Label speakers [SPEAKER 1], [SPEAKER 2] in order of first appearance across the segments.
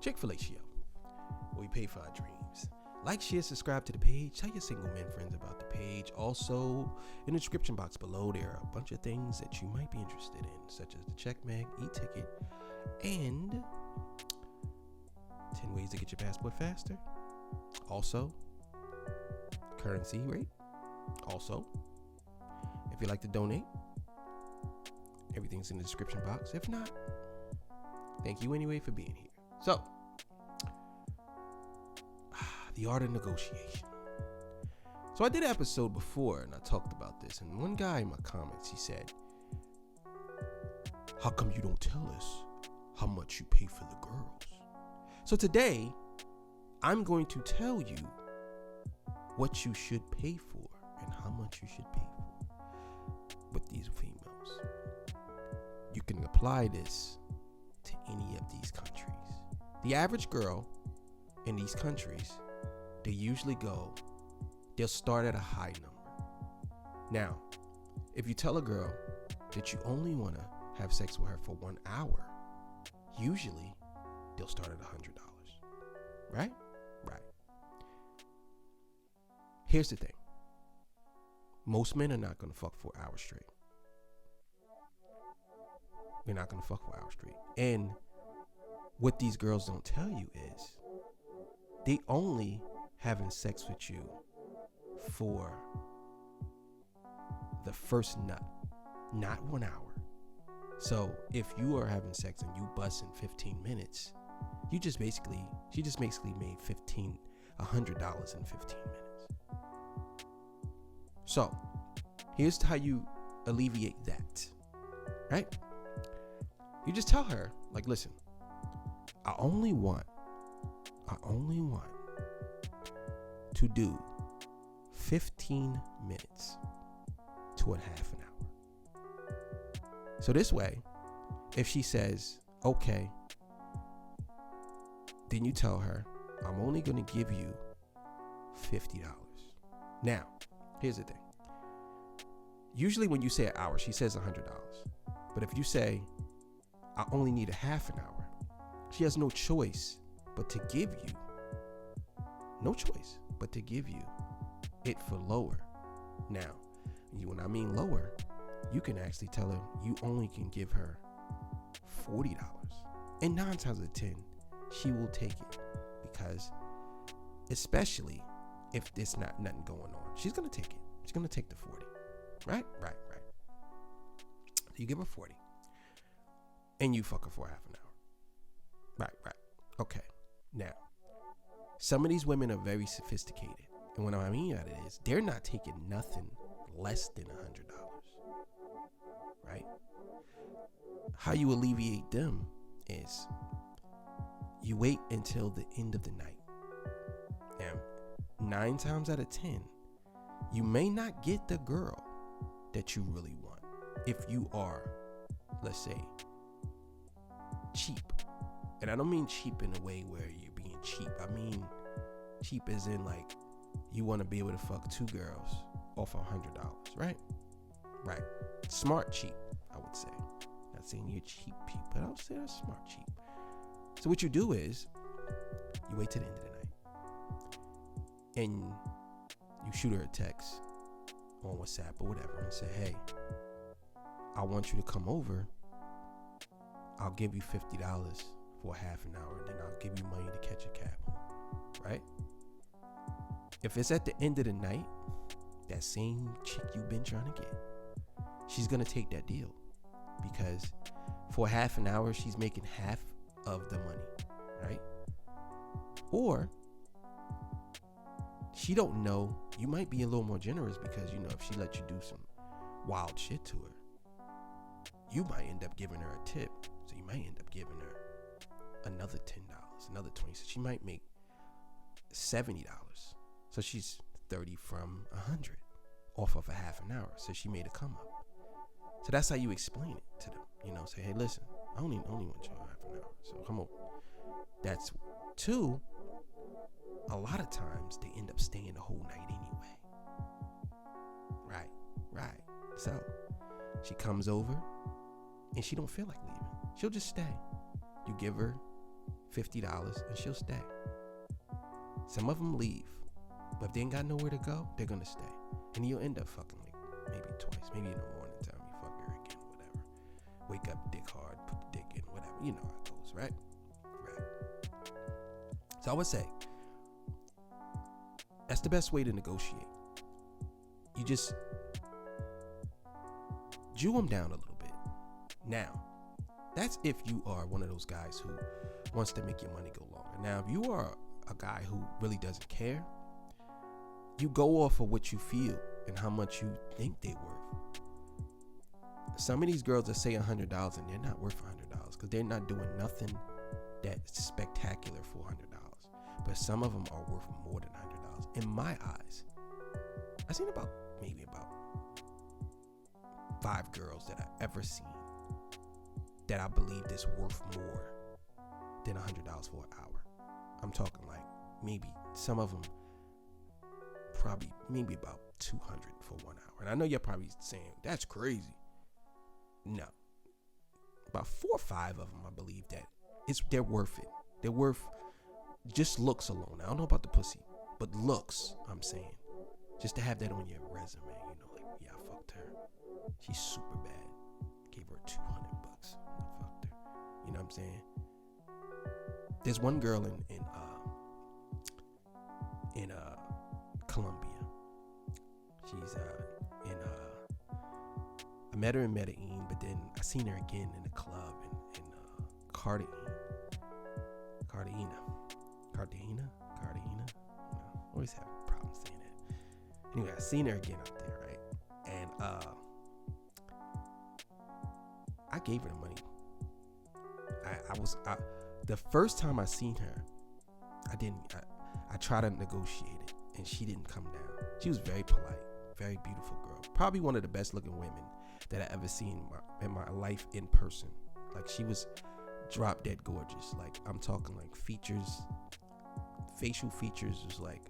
[SPEAKER 1] Chick-FeLaShe-O, where we pay for our dreams. Like, share, subscribe to the page. Tell your single men friends about the page. Also, in the description box below, there are a bunch of things that you might be interested in, such as the check mag, e-ticket, and 10 ways to get your passport faster. Also, currency rate. Also, if you'd like to donate, everything's in the description box. If not, thank you anyway for being here. So, the art of negotiation. So I did an episode before and I talked about this, and one guy in my comments, he said, how come you don't tell us how much you pay for the girls? So today, I'm going to tell you what you should pay for and how much you should pay for with these females. You can apply this to any of these countries. The average girl in these countries, they'll start at a high number. Now, if you tell a girl that you only want to have sex with her for 1 hour, usually they'll start at $100, right? Right. Here's the thing. Most men are not going to fuck for hours straight. They're not going to fuck for hours straight. And what these girls don't tell you is they only having sex with you for the first nut, not 1 hour. So if you are having sex and you bust in 15 minutes, she just basically made $100 in 15 minutes. So here's how you alleviate that, right? You just tell her, like, listen, I only want to do 15 minutes to a half an hour. So this way, if she says, okay, then you tell her, I'm only going to give you $50. Now, here's the thing. Usually when you say an hour, she says $100. But if you say, I only need a half an hour, she has no choice but to give you it for lower. Now, when I mean lower, you can actually tell her you only can give her $40. And 9 times out of 10, she will take it, because especially if there's not nothing going on, she's going to take it. She's going to take the 40. Right. So you give her 40 and you fuck her for half an hour. Right. Okay. Now, some of these women are very sophisticated. And what I mean by it is they're not taking nothing less than $100. Right? How you alleviate them is you wait until the end of the night. And 9 times out of 10, you may not get the girl that you really want if you are, let's say, cheap. And I don't mean cheap in a way where you're being cheap. I mean cheap as in, like, you want to be able to fuck 2 girls off $100, right? Right. Smart cheap, I would say. Not saying you're cheap, but I would say that's smart cheap. So what you do is you wait till the end of the night and you shoot her a text on WhatsApp or whatever and say, hey, I want you to come over. I'll give you $50 for half an hour, and then I'll give you money to catch a cab home, right? If it's at the end of the night, that same chick you've been trying to get, she's going to take that deal, because for half an hour, she's making half of the money, right? Or she don't know, you might be a little more generous, because, you know, if she let you do some wild shit to her, you might end up giving her a tip. So you might end up giving her another $10, another $20. So she might make $70. So she's 30 from 100 off of a half an hour. So she made a come up. So that's how you explain it to them. You know, say, hey, listen, I only want you half an hour. So come over. That's 2. A lot of times they end up staying the whole night anyway. Right. So she comes over and she don't feel like leaving. She'll just stay. You give her $50 and she'll stay. Some of them leave, but if they ain't got nowhere to go, they're gonna stay. And you'll end up fucking like maybe twice, maybe in the morning time you fuck her again, whatever. Wake up, dick hard, put the dick in, whatever. You know how it goes, right? Right. So I would say that's the best way to negotiate. You just Jew them down a little bit. Now, that's if you are one of those guys who wants to make your money go longer. Now, if you are a guy who really doesn't care, you go off of what you feel and how much you think they're worth. Some of these girls that say $100 and they're not worth $100 because they're not doing nothing that's spectacular for $100. But some of them are worth more than $100 in my eyes. I've seen maybe about 5 girls that I've ever seen that I believe is worth more than $100 for an hour. I'm talking like maybe some of them probably maybe about $200 for 1 hour. And I know you're probably saying that's crazy. No, about 4 or 5 of them I believe that they're worth it. They're worth just looks alone. I don't know about the pussy, but looks, I'm saying, just to have that on your resume. You know, like, yeah, I fucked her. She's super bad. Gave her $200. I fucked her. You know what I'm saying? There's one girl in Colombia. She's I met her in Medellin, but then I seen her again in the club in Cartagena. Always have problems saying that. Anyway, I seen her again up there, right? And I gave her the money. The first time I seen her, I tried to negotiate it, and she didn't come down. She was very polite, very beautiful girl. Probably one of the best looking women that I ever seen in my life in person. Like, she was drop dead gorgeous. Like, I'm talking like features, facial features was like,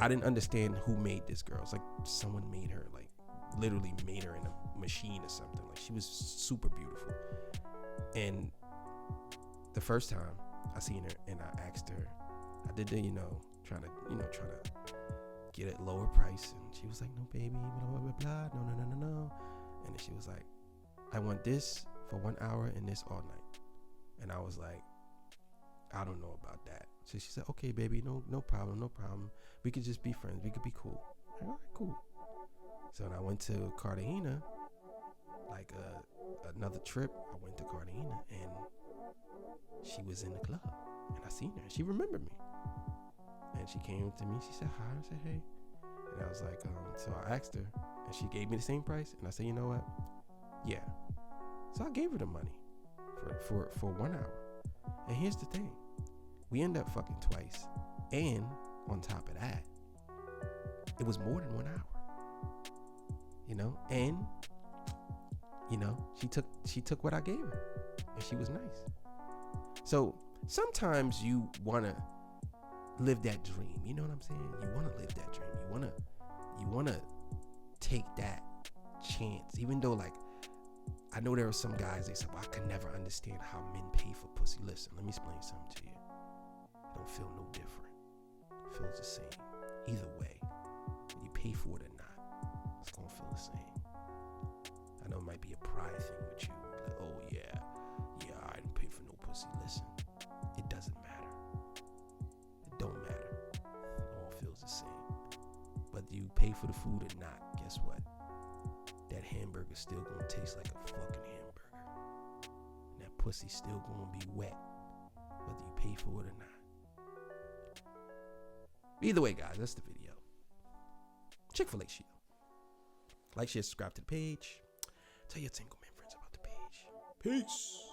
[SPEAKER 1] I didn't understand who made this girl. It's like someone made her, like literally made her in a machine or something. Like, she was super beautiful. And the first time I seen her and I asked her, I did the, trying to get a lower price. And she was like, no, baby, blah, blah, blah, blah. No. And then she was like, I want this for 1 hour and this all night. And I was like, I don't know about that. So she said, okay, baby, no problem. We could just be friends. We could be cool. Like, all right, cool. So when I went to Cartagena, like another trip, I went to Cartagena and she was in the club and I seen her. She remembered me. And she came to me. She said hi. I said, hey. And I was like, so I asked her and she gave me the same price. And I said, you know what? Yeah. So I gave her the money for 1 hour. And here's the thing. We ended up fucking twice. And on top of that, it was more than 1 hour. And she took what I gave her. And she was nice. So sometimes you wanna live that dream. You know what I'm saying? You wanna live that dream. You wanna take that chance. Even though, like, I know there are some guys, they say, well, I can never understand how men pay for pussy. Listen, let me explain something to you. It don't feel no different. It feels the same. Either way, when you pay for it or not, it's gonna feel the same. I know it might be a pride thing with you. Like, oh yeah, I didn't pay for no pussy. Listen, it doesn't matter. It don't matter. It all feels the same. Whether you pay for the food or not, guess what? That hamburger's still gonna taste like a fucking hamburger. And that pussy's still gonna be wet, whether you pay for it or not. Either way, guys, that's the video. Chick-FeLaShe-O. Like, share, subscribe to the page. Tell your single man friends about the page. Peace.